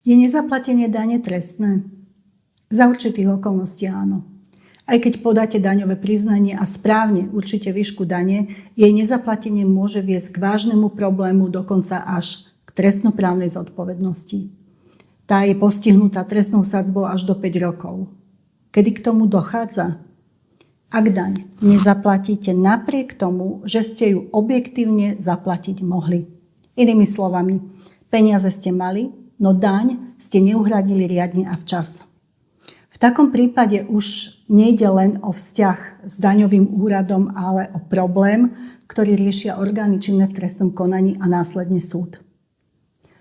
Je nezaplatenie dane trestné? Za určitých okolností áno. Aj keď podáte daňové priznanie a správne určite výšku dane, jej nezaplatenie môže viesť k vážnemu problému, dokonca až k trestnoprávnej zodpovednosti. Tá je postihnutá trestnou sadzbou až do 5 rokov. Kedy k tomu dochádza? Ak daň nezaplatíte napriek tomu, že ste ju objektívne zaplatiť mohli. Inými slovami, peniaze ste mali, no daň ste neuhradili riadne a včas. V takom prípade už nejde len o vzťah s daňovým úradom, ale o problém, ktorý riešia orgány činné v trestnom konaní a následne súd.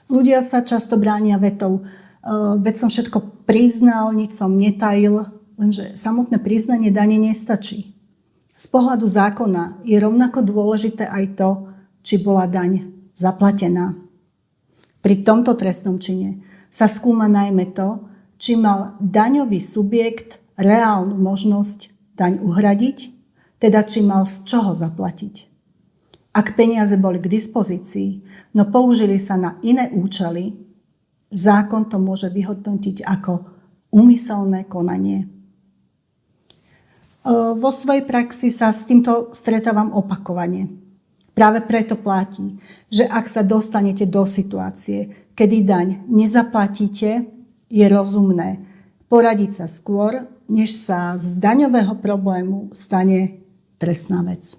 Ľudia sa často bránia vetou, veď som všetko priznal, nič som netajil, lenže samotné priznanie dane nestačí. Z pohľadu zákona je rovnako dôležité aj to, či bola daň zaplatená. Pri tomto trestnom čine sa skúma najmä to, či mal daňový subjekt reálnu možnosť daň uhradiť, teda či mal z čoho zaplatiť. Ak peniaze boli k dispozícii, no použili sa na iné účely, zákon to môže vyhodnotiť ako úmyselné konanie. Vo svojej praxi sa s týmto stretávam opakovane. Práve preto platí, že ak sa dostanete do situácie, kedy daň nezaplatíte, je rozumné poradiť sa skôr, než sa z daňového problému stane trestná vec.